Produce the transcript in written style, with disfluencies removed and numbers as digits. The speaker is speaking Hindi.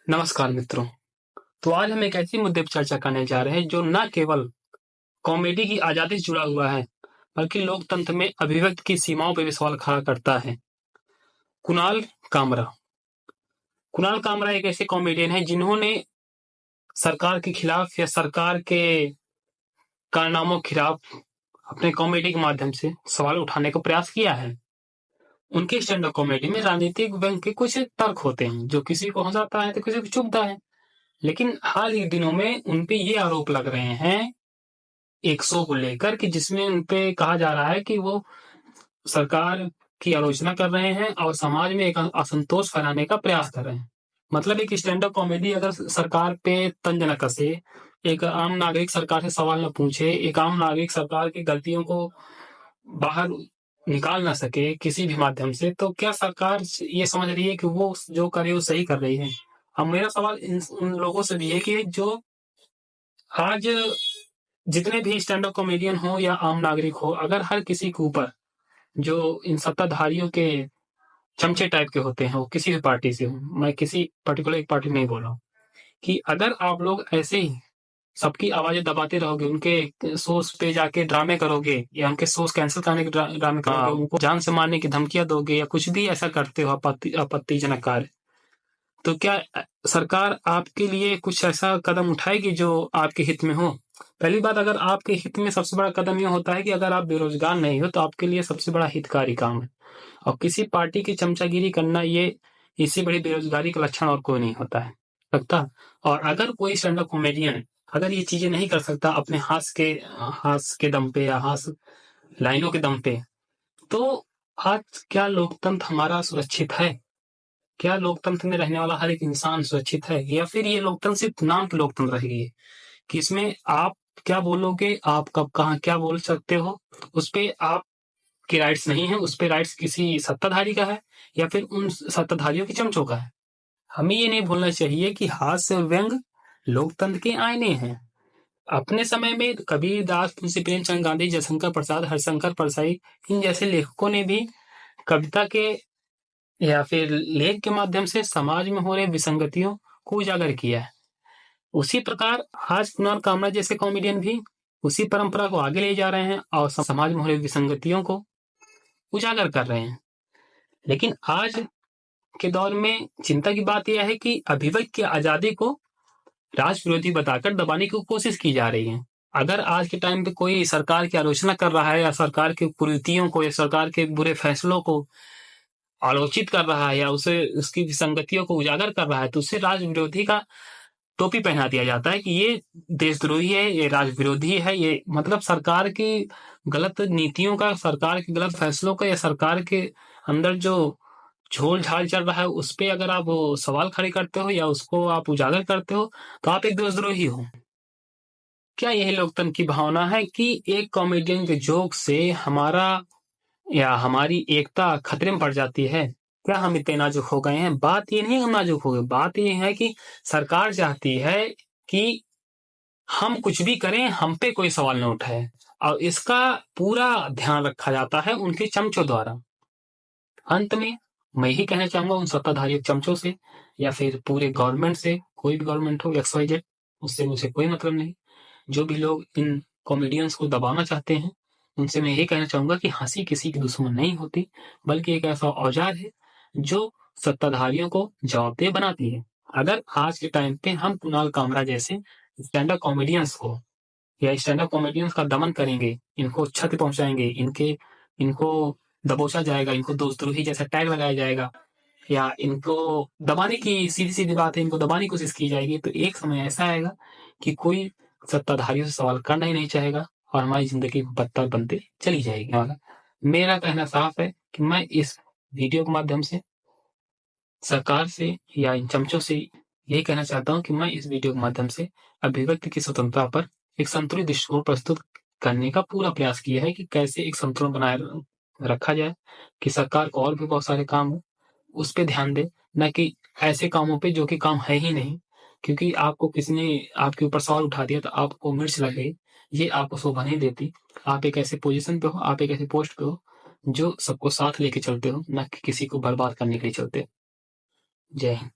नमस्कार मित्रों। तो आज हम एक ऐसे मुद्दे पर चर्चा करने जा रहे हैं जो न केवल कॉमेडी की आजादी से जुड़ा हुआ है, बल्कि लोकतंत्र में अभिव्यक्ति की सीमाओं पर भी सवाल खड़ा करता है। कुणाल कामरा। कुणाल कामरा एक ऐसे कॉमेडियन हैं जिन्होंने सरकार के खिलाफ या सरकार के कारनामों के खिलाफ अपने कॉमेडी के माध्यम से सवाल उठाने का प्रयास किया है। उनके स्टैंड अप कॉमेडी में राजनीतिक व्यंग्य के कुछ तर्क होते हैं जो किसी को हंसाता है तो किसी को चुभता है। लेकिन हाल ही दिनों में उन पे ये आरोप लग रहे हैं एक शो को लेकर कि जिसमें उनपे कहा जा रहा है कि वो सरकार की आलोचना कर रहे हैं और समाज में एक असंतोष फैलाने का प्रयास कर रहे हैं। मतलब एक स्टैंड अप कॉमेडी अगर सरकार पे तंज न कसे, एक आम नागरिक सरकार से सवाल न पूछे, एक आम नागरिक सरकार की गलतियों को बाहर निकाल ना सके किसी भी माध्यम से, तो क्या सरकार ये समझ रही है कि वो जो करे वो सही कर रही है? अब मेरा सवाल उन लोगों से भी है कि जो आज जितने भी स्टैंड अप कॉमेडियन हो या आम नागरिक हो, अगर हर किसी के ऊपर जो इन सत्ताधारियों के चमचे टाइप के होते हैं, वो किसी भी पार्टी से हो, मैं किसी पर्टिकुलर एक पार्टी नहीं बोल रहा हूँ, कि अगर आप लोग ऐसे ही सबकी आवाजें दबाते रहोगे, उनके शोज पे जाके ड्रामे करोगे या उनके शोज कैंसिल करने के ड्रामे करोगे, उनको जान से मारने की धमकियां दोगे या कुछ भी ऐसा करते हो आपत्तिजनक कार्य, तो क्या सरकार आपके लिए कुछ ऐसा कदम उठाएगी जो आपके हित में हो? पहली बात, अगर आपके हित में सबसे बड़ा कदम ये होता है कि अगर आप बेरोजगार नहीं हो तो आपके लिए सबसे बड़ा हितकारी काम है। और किसी पार्टी की चमचागिरी करना, ये इससे बड़ी बेरोजगारी का लक्षण और कोई नहीं होता है लगता। और अगर कोई स्टैंड अप कॉमेडियन अगर ये चीजें नहीं कर सकता अपने हाथ के दम पे या हाथ लाइनों के दम पे, तो आज क्या लोकतंत्र हमारा सुरक्षित है? क्या लोकतंत्र में रहने वाला हर एक इंसान सुरक्षित है, या फिर ये लोकतंत्र सिर्फ नाम की लोकतंत्र रह गई है कि इसमें आप क्या बोलोगे, आप कब कहाँ क्या बोल सकते हो, उस पे आपके राइट्स नहीं है, उस पे राइट्स किसी सत्ताधारी का है या फिर उन सत्ताधारियों के चमचों का है। हमें ये नहीं भूलना चाहिए कि हास्य और व्यंग लोकतंत्र के आईने हैं। अपने समय में कबीरदास, मुंशी प्रेमचंद गांधी, जयशंकर प्रसाद, हरिशंकर परसाई, इन जैसे लेखकों ने भी कविता के या फिर लेख के माध्यम से समाज में हो रहे विसंगतियों को उजागर किया है। उसी प्रकार आज कुणाल कामरा जैसे कॉमेडियन भी उसी परंपरा को आगे ले जा रहे हैं और समाज में हो रही विसंगतियों को उजागर कर रहे हैं। लेकिन आज के दौर में चिंता की बात यह है कि अभिव्यक्ति की आजादी को राज विरोधी बताकर दबाने की कोशिश की जा रही है। अगर आज के टाइम पे कोई सरकार की आलोचना कर रहा है या सरकार की कुरीतियों को या सरकार के बुरे फैसलों को आलोचित कर रहा है या उसे उसकी विसंगतियों को उजागर कर रहा है, तो उससे राज विरोधी का टोपी पहना दिया जाता है कि ये देशद्रोही है, ये राज विरोधी है, ये मतलब सरकार की गलत नीतियों का, सरकार के गलत फैसलों का या सरकार के अंदर जो झोल झाल चल रहा है उस पे अगर आप वो सवाल खड़े करते हो या उसको आप उजागर करते हो, तो आप एक देशद्रोही हो। क्या यही लोकतंत्र की भावना है कि एक कॉमेडियन के जोक से हमारा या हमारी एकता खतरे में पड़ जाती है? क्या हम इतने नाजुक हो गए हैं? बात ये नहीं है हम नाजुक हो गए, बात ये है कि सरकार चाहती है कि हम कुछ भी करें, हम पे कोई सवाल न उठाए, और इसका पूरा ध्यान रखा जाता है उनके चमचों द्वारा। अंत में मैं यही कहना चाहूंगा उन सत्ताधारी चमचों से या फिर पूरे गवर्नमेंट से, कोई भी गवर्नमेंट हो XYZ, उससे मुझे कोई मतलब नहीं। जो भी लोग इन कॉमेडियंस को दबाना चाहते हैं, उनसे मैं यही कहना चाहूंगा कि हंसी किसी की दुश्मन नहीं होती, बल्कि एक ऐसा औजार है जो सत्ताधारियों को जवाबदेह बनाती है। अगर आज के टाइम पे हम कुणाल कामरा जैसे स्टैंड अप कॉमेडियंस को या स्टैंड अप कॉमेडियंस का दमन करेंगे, इनको क्षति पहुंचाएंगे, इनको दबोचा जाएगा, इनको दोस्तद्रोही जैसा टैग लगाया जाएगा, या इनको दबाने की सीधी-सीधी बात है, इनको दबाने की कोशिश की जाएगी, तो एक समय ऐसा आएगा कि कोई सत्ताधारियों से सवाल करना ही नहीं चाहेगा और हमारी ज़िंदगी बदतर बनती चली जाएगी। और मेरा कहना साफ है कि मैं इस वीडियो के माध्यम से सरकार से या इन चमचों से यही कहना चाहता हूँ कि मैं इस वीडियो के माध्यम से अभिव्यक्ति की स्वतंत्रता पर एक संतुलित दृष्टिकोण प्रस्तुत करने का पूरा प्रयास किया है कि कैसे एक संतुलन बनाए रखा जाए, कि सरकार को और भी बहुत सारे काम हो, उस पे ध्यान दे, ना कि ऐसे कामों पे जो कि काम है ही नहीं। क्योंकि आपको किसी ने आपके ऊपर सवाल उठा दिया तो आपको मिर्च लग गई, ये आपको शोभा नहीं देती। आप एक ऐसे पोजीशन पे हो, आप एक ऐसे पोस्ट पे हो जो सबको साथ लेके चलते हो, ना कि किसी को बर्बाद करने के लिए चलते हो। जय हिंद।